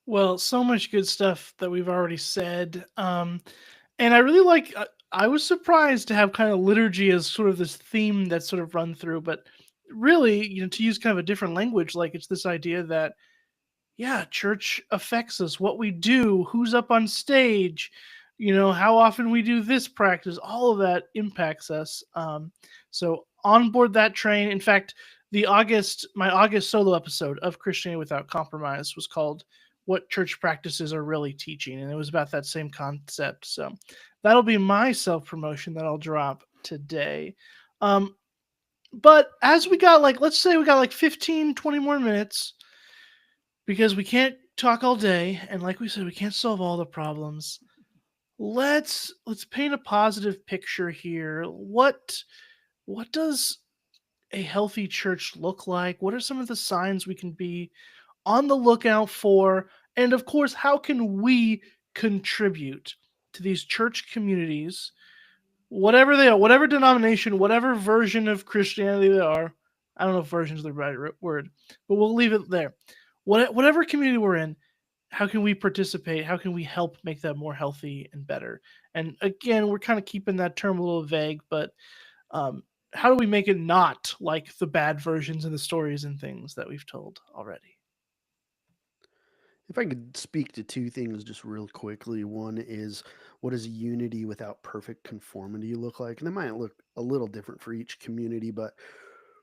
Well, so much good stuff that we've already said. And I really like, I was surprised to have kind of liturgy as sort of this theme that's sort of run through, but really, to use kind of a different language, like it's this idea that, yeah, church affects us, what we do, who's up on stage, how often we do this practice, all of that impacts us. So on board that train. In fact, my August solo episode of Christianity Without Compromise was called What Church Practices Are Really Teaching, and it was about that same concept. So that'll be my self-promotion that I'll drop today. But as we got let's say we got 15, 20 more minutes, because we can't talk all day, and like we said, we can't solve all the problems. Let's paint a positive picture here. What does a healthy church look like? What are some of the signs we can be on the lookout for? And of course, how can we contribute to these church communities, whatever they are, whatever denomination, whatever version of Christianity they are? I don't know if version is the right word, but we'll leave it there. Whatever community we're in, how can we participate? How can we help make that more healthy and better? And again, we're kind of keeping that term a little vague, but um, how do we make it not like the bad versions and the stories and things that we've told already? If I could speak to two things just real quickly. One is, what does unity without perfect conformity look like? And that might look a little different for each community, but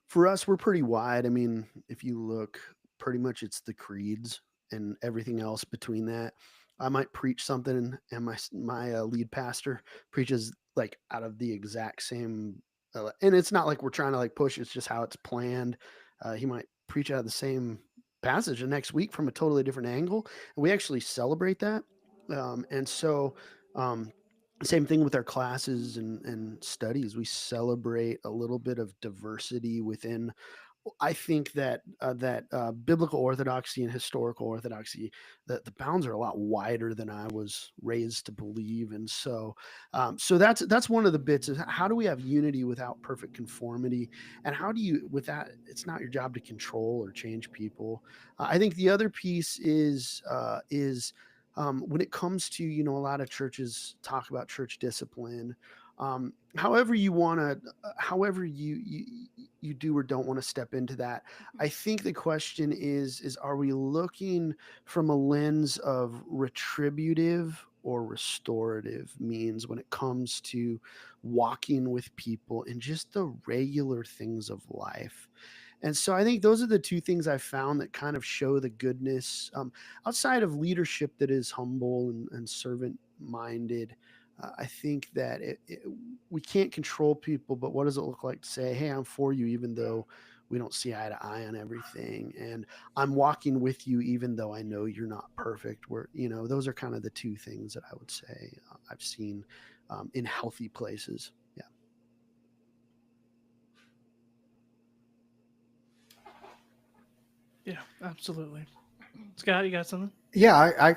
for us, we're pretty wide. I mean, if you look, pretty much it's the creeds and everything else between that. I might preach something, and my lead pastor preaches like out of the exact same, and it's not like we're trying to like push. It's just how it's planned. He might preach out of the same passage the next week from a totally different angle, and we actually celebrate that. And so, um, same thing with our classes and studies. We celebrate a little bit of diversity within. I think that biblical orthodoxy and historical orthodoxy, the bounds are a lot wider than I was raised to believe, and so that's one of the bits is how do we have unity without perfect conformity, and how do you with that? It's not your job to control or change people. I think the other piece is when it comes to a lot of churches talk about church discipline. However you want to, however you do or don't want to step into that. I think the question is are we looking from a lens of retributive or restorative means when it comes to walking with people in just the regular things of life? And so I think those are the two things I found that kind of show the goodness outside of leadership that is humble and servant minded. I think that we can't control people, but what does it look like to say, "Hey, I'm for you," even though we don't see eye to eye on everything, and I'm walking with you, even though I know you're not perfect. Where those are kind of the two things that I would say I've seen in healthy places. Yeah. Yeah, absolutely. Scott, you got something? Yeah,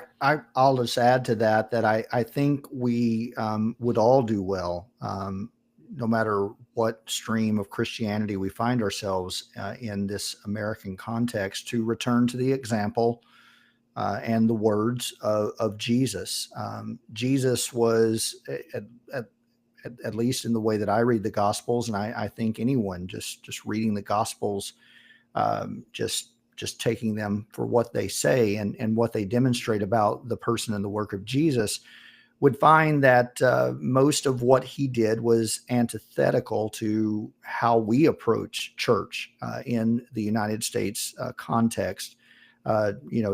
I'll just add to that I think we would all do well, no matter what stream of Christianity we find ourselves in this American context, to return to the example and the words of Jesus. Jesus was, at least in the way that I read the Gospels, and I think anyone just reading the Gospels, just taking them for what they say and what they demonstrate about the person and the work of Jesus, would find that most of what he did was antithetical to how we approach church in the United States context.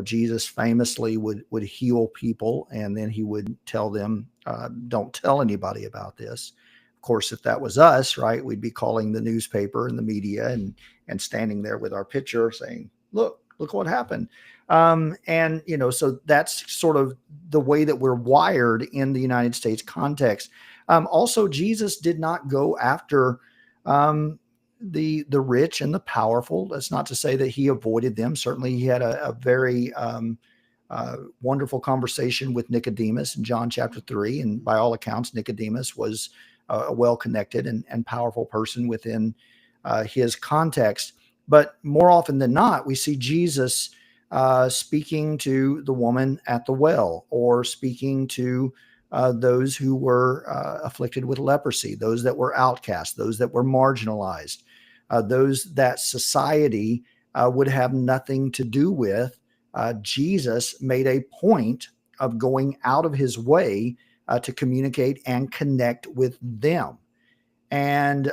Jesus famously would heal people, and then he would tell them, "Don't tell anybody about this." Of course, if that was us, right, we'd be calling the newspaper and the media and standing there with our picture saying, look what happened. So that's sort of the way that we're wired in the United States context. Also, Jesus did not go after the rich and the powerful. That's not to say that he avoided them. Certainly, he had a very wonderful conversation with Nicodemus in John chapter 3. And by all accounts, Nicodemus was a well-connected and powerful person within his context. But more often than not, we see Jesus speaking to the woman at the well, or speaking to those who were afflicted with leprosy, those that were outcast, those that were marginalized, those that society would have nothing to do with. Jesus made a point of going out of his way to communicate and connect with them. And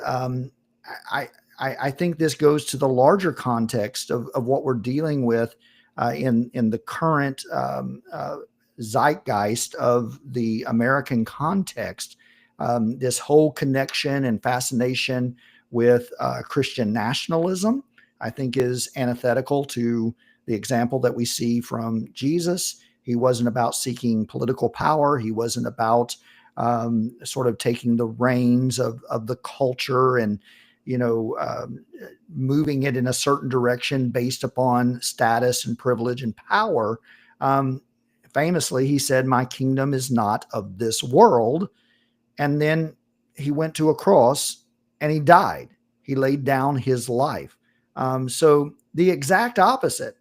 I think this goes to the larger context of what we're dealing with in the current zeitgeist of the American context. This whole connection and fascination with Christian nationalism, I think, is antithetical to the example that we see from Jesus. He wasn't about seeking political power. He wasn't about sort of taking the reins of the culture and, moving it in a certain direction based upon status and privilege and power. Um, Famously, he said, "My kingdom is not of this world." And then he went to a cross and he died. He laid down his life. So the exact opposite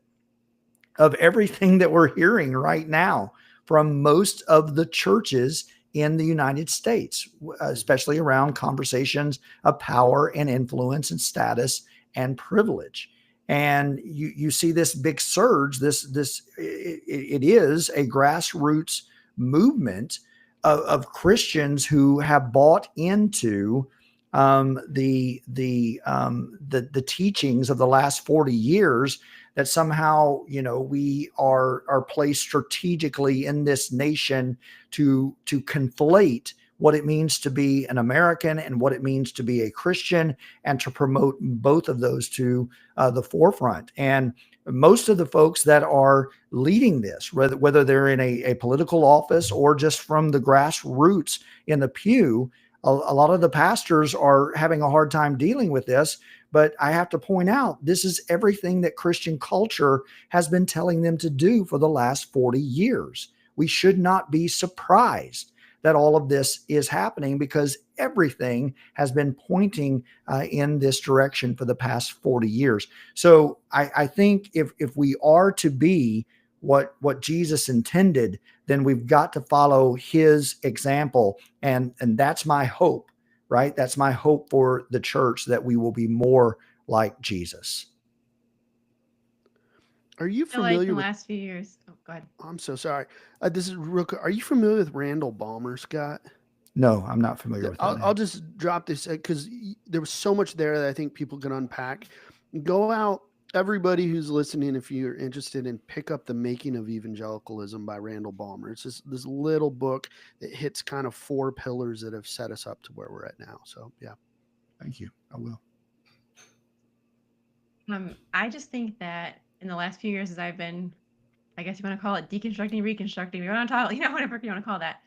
of everything that we're hearing right now from most of the churches in the United States, especially around conversations of power and influence and status and privilege. And you see this big surge. It is a grassroots movement of Christians who have bought into the teachings of the last 40 years, that somehow, we are placed strategically in this nation to conflate what it means to be an American and what it means to be a Christian, and to promote both of those to the forefront. And most of the folks that are leading this, whether they're in a political office or just from the grassroots in the pew, a lot of the pastors are having a hard time dealing with this. But I have to point out, this is everything that Christian culture has been telling them to do for the last 40 years. We should not be surprised that all of this is happening, because everything has been pointing in this direction for the past 40 years. So I think if we are to be what Jesus intended, then we've got to follow his example. And that's my hope, right? That's my hope for the church, that we will be more like Jesus. Are you I feel like in familiar the with? last few years. Oh, go ahead. I'm so sorry. This is real quick. Are you familiar with Randall Balmer, Scott? No, I'm not familiar with that I'll name. just drop this because there was so much there that I think people can unpack. Go out, everybody who's listening, if you're interested, and pick up The Making of Evangelicalism by Randall Balmer. It's just this little book that hits kind of 4 pillars that have set us up to where we're at now. So yeah. Thank you. I will. I just think that in the last few years, as I've been, I guess you want to call it deconstructing, reconstructing, you want to talk, whatever you want to call that.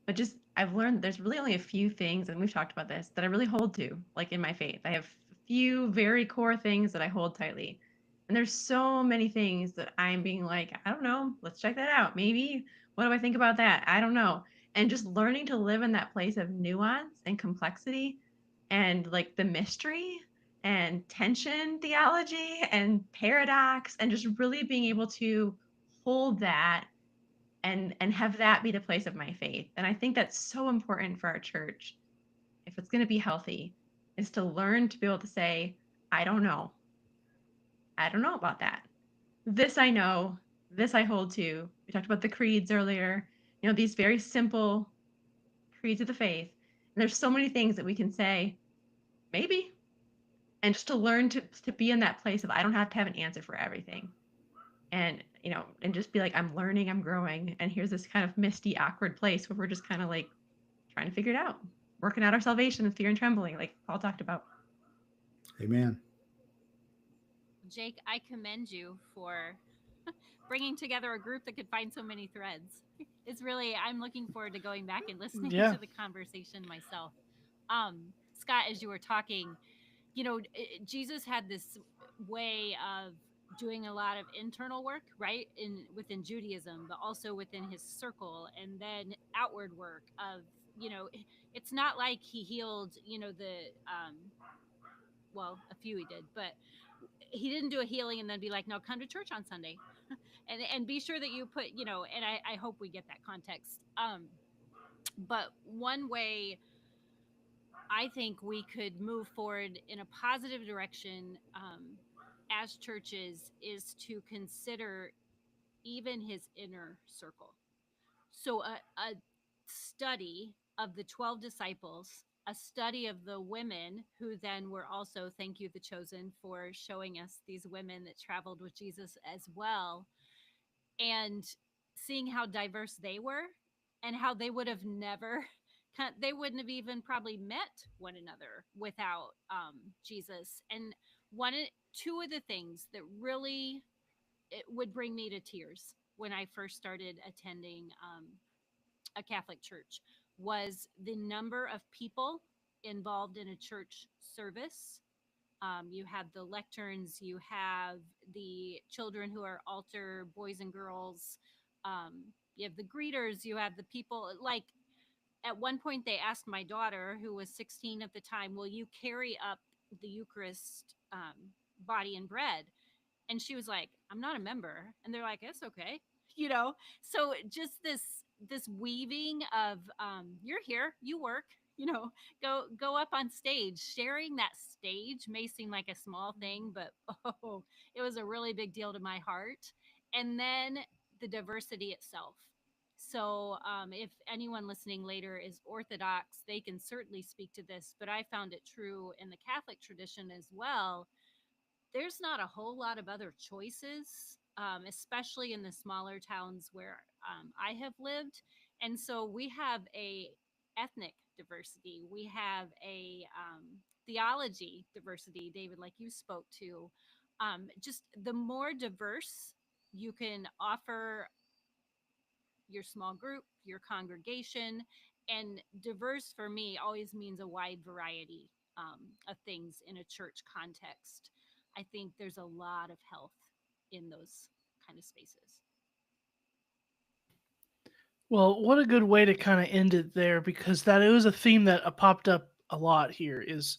But just I've learned there's really only a few things, and we've talked about this, that I really hold to, like in my faith. I have a few very core things that I hold tightly. And there's so many things that I'm being like, I don't know, let's check that out. Maybe what do I think about that? I don't know. And just learning to live in that place of nuance and complexity and like the mystery and tension theology and paradox, and just really being able to hold that and have that be the place of my faith. And I think that's so important for our church, if it's going to be healthy, is to learn to be able to say, I don't know. I don't know about that. This I know, this I hold to. We talked about the creeds earlier, these very simple creeds of the faith. And there's so many things that we can say, maybe, and just to learn to be in that place of I don't have to have an answer for everything. And and just be like, I'm learning, I'm growing, and here's this kind of misty, awkward place where we're just kind of like trying to figure it out, working out our salvation with fear and trembling, like Paul talked about. Amen. Jake, I commend you for bringing together a group that could find so many threads. It's really, I'm looking forward to going back and listening Yeah. to the conversation myself. Scott, as you were talking, Jesus had this way of doing a lot of internal work, right, in within Judaism, but also within his circle, and then outward work of, it's not like he healed, the well, a few he did, but he didn't do a healing and then be like, no, come to church on Sunday. And be sure that you put, and I hope we get that context. But one way I think we could move forward in a positive direction, as churches, is to consider even his inner circle. So a study of the 12 disciples, a study of the women who then were also, thank you, the chosen, for showing us these women that traveled with Jesus as well, and seeing how diverse they were and how they would have never they wouldn't have even probably met one another without Jesus. And two of the things that really it would bring me to tears when I first started attending a Catholic church was the number of people involved in a church service. You have the lecterns, you have the children who are altar boys and girls, you have the greeters, you have the people. Like at one point, they asked my daughter, who was 16 at the time, "Will you carry up the Eucharist body and bread?" And she was like, "I'm not a member." And they're like, "It's okay." So just this weaving of you're here, you work, go up on stage. Sharing that stage may seem like a small thing, but oh, it was a really big deal to my heart. And then the diversity itself. So if anyone listening later is Orthodox, they can certainly speak to this, but I found it true in the Catholic tradition as well. There's not a whole lot of other choices, especially in the smaller towns where I have lived. And so we have a ethnic diversity. We have a theology diversity, David, like you spoke to. Just the more diverse you can offer your small group, your congregation, and diverse for me always means a wide variety of things in a church context. I think there's a lot of health in those kind of spaces. Well, what a good way to kind of end it there, because that is a theme that popped up a lot here. Is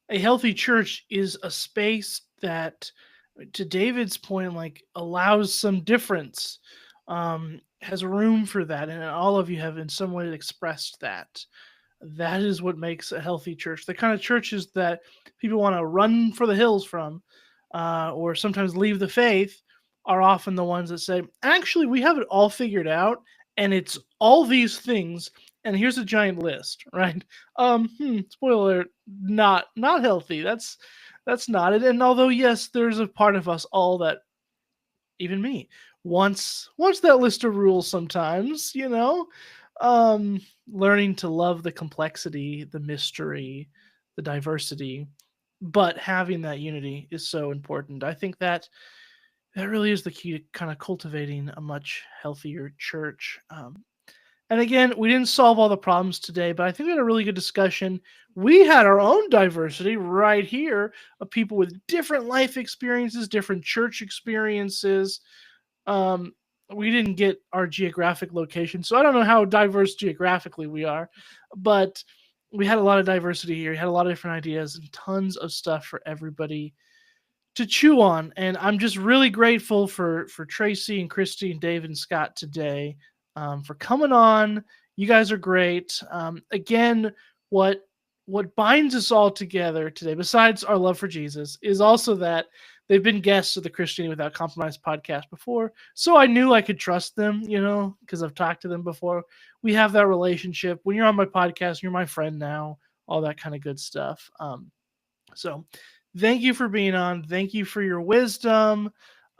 a healthy church is a space that, to David's point, like allows some difference, has room for that, and all of you have in some way expressed that. That is what makes a healthy church. The kind of churches that people want to run for the hills from, or sometimes leave the faith, are often the ones that say, actually, we have it all figured out, and it's all these things, and here's a giant list, right? Spoiler alert, not healthy. That's not it. And although yes, there's a part of us all that, even me, wants that list of rules sometimes, learning to love the complexity, the mystery, the diversity, but having that unity is so important. I think that really is the key to kind of cultivating a much healthier church. And again, we didn't solve all the problems today, but I think we had a really good discussion. We had our own diversity right here of people with different life experiences, different church experiences. Um, we didn't get our geographic location, so I don't know how diverse geographically we are, but we had a lot of diversity here. We had a lot of different ideas and tons of stuff for everybody to chew on. And I'm just really grateful for Traci and Christy and David and Scott today, for coming on. You guys are great. Again, what binds us all together today, besides our love for Jesus, is also that they've been guests of the Christianity Without Compromise podcast before. So I knew I could trust them, because I've talked to them before. We have that relationship. When you're on my podcast, you're my friend now, all that kind of good stuff. So thank you for being on. Thank you for your wisdom,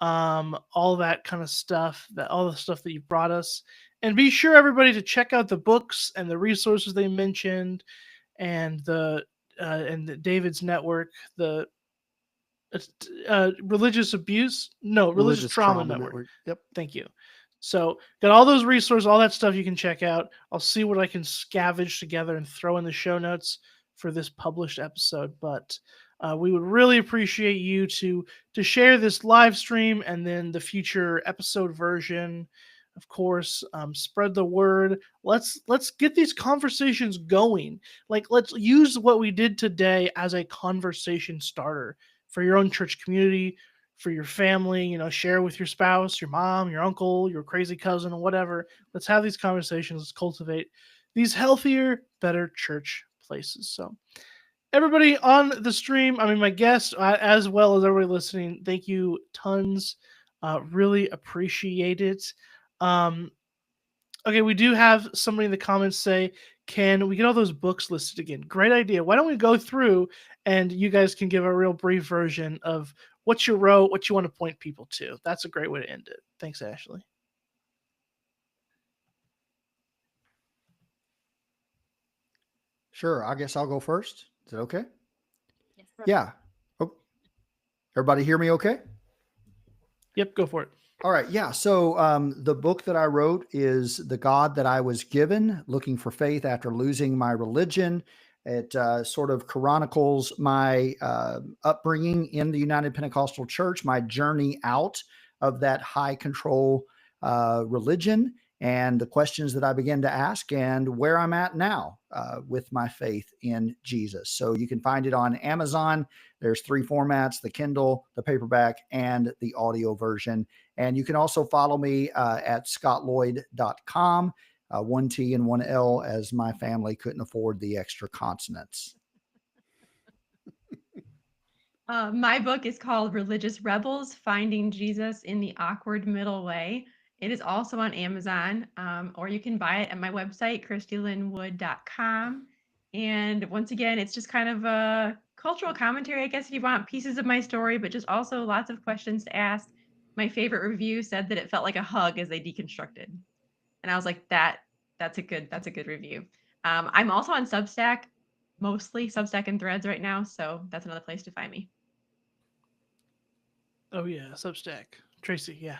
all that kind of stuff, all the stuff that you brought us. And be sure, everybody, to check out the books and the resources they mentioned, and the David's network, the religious abuse, no, religious trauma network. Yep. Thank you. So got all those resources, all that stuff you can check out. I'll see what I can scavenge together and throw in the show notes for this published episode. But we would really appreciate you to share this live stream, and then the future episode version. Of course, spread the word. Let's get these conversations going. Like, let's use what we did today as a conversation starter for your own church community, for your family. Share with your spouse, your mom, your uncle, your crazy cousin, or whatever. Let's have these conversations. Let's cultivate these healthier, better church places. So everybody on the stream, my guests, as well as everybody listening, thank you tons. Really appreciate it. Okay, we do have somebody in the comments say, can we get all those books listed again? Great idea. Why don't we go through and you guys can give a real brief version of what you wrote, what you want to point people to. That's a great way to end it. Thanks, Ashley. Sure. I guess I'll go first. Is that okay? Yes. Yeah. Oh, everybody hear me okay? Yep, go for it. All right. Yeah. So the book that I wrote is The God That I Was Given, Looking for Faith After Losing My Religion. It sort of chronicles my upbringing in the United Pentecostal Church, my journey out of that high control religion, and the questions that I began to ask, and where I'm at now with my faith in Jesus. So you can find it on Amazon. There's 3 formats: the Kindle, the paperback, and the audio version. And you can also follow me at scotloyd.com, 1 T and 1 L, as my family couldn't afford the extra consonants. My book is called Religious Rebels, Finding Jesus in the Awkward Middle Way. It is also on Amazon, or you can buy it at my website, christylynnewood.com. And once again, it's just kind of a cultural commentary, I guess, if you want pieces of my story, but just also lots of questions to ask. My favorite review said that it felt like a hug as they deconstructed. And I was like, that's a good review. I'm also on Substack, mostly Substack and Threads right now. So that's another place to find me. Oh yeah, Substack. Traci, yeah.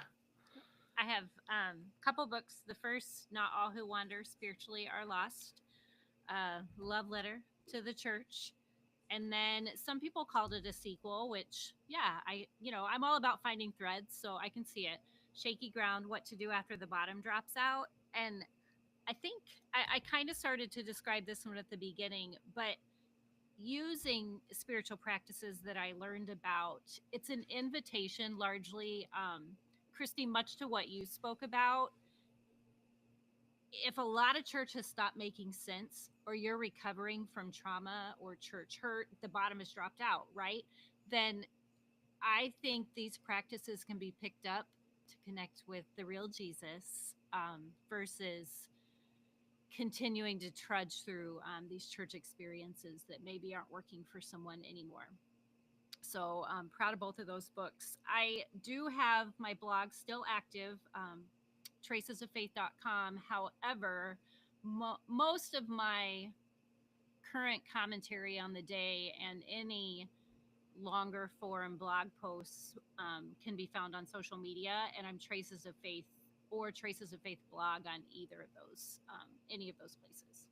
I have a couple books. The first, Not All Who Wander Spiritually Are Lost, love letter to the church. And then some people called it a sequel, which, yeah, I'm all about finding threads, so I can see it. Shaky Ground, What to Do After the Bottom Drops Out. And I think I kind of started to describe this one at the beginning, but using spiritual practices that I learned about, it's an invitation largely, Christy, much to what you spoke about. If a lot of church has stopped making sense, or you're recovering from trauma or church hurt, the bottom has dropped out, right? Then I think these practices can be picked up to connect with the real Jesus, versus continuing to trudge through these church experiences that maybe aren't working for someone anymore. So I'm proud of both of those books. I do have my blog still active, tracesoffaith.com. However, most of my current commentary on the day and any longer form blog posts can be found on social media, and I'm Traces of Faith or Traces of Faith blog on either of those, any of those places.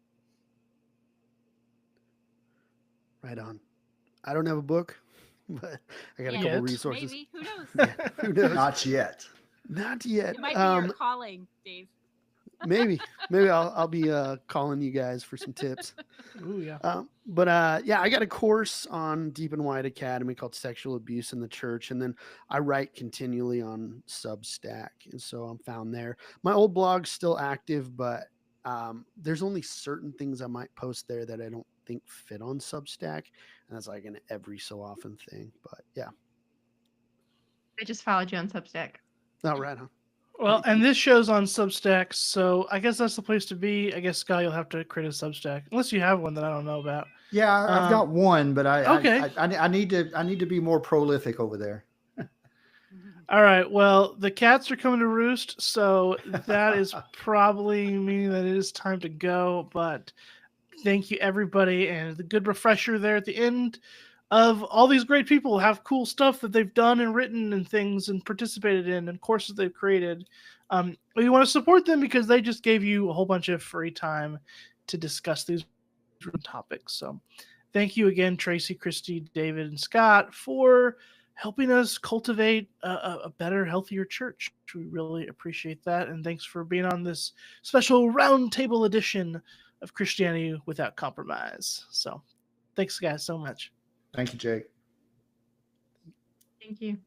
Right on. I don't have a book, but I got a couple Yet. resources. Maybe. Who knows? Yeah, who knows? Not yet. Not yet. It might be your calling, Dave. maybe I'll be calling you guys for some tips. Ooh, yeah. Yeah, I got a course on Deep and Wide Academy called Sexual Abuse in the Church, and then I write continually on Substack, and so I'm found there. My old blog's still active, but there's only certain things I might post there that I don't think fit on Substack, and that's like an every so often thing. But yeah. I just followed you on Substack. Oh, right on. Well, and this show's on Substack, so I guess that's the place to be. I guess, Scott, you'll have to create a Substack, unless you have one that I don't know about. Yeah, I've got one, but Okay. I need to be more prolific over there. All right. Well, the cats are coming to roost, so that is probably meaning that it is time to go. But thank you, everybody, and the good refresher there at the end of all these great people have cool stuff that they've done and written and things and participated in and courses they've created. We want to support them because they just gave you a whole bunch of free time to discuss these topics. So thank you again, Traci, Christy, David, and Scott, for helping us cultivate a better, healthier church. We really appreciate that. And thanks for being on this special roundtable edition of Christianity Without Compromise. So thanks, guys, so much. Thank you, Jake. Thank you.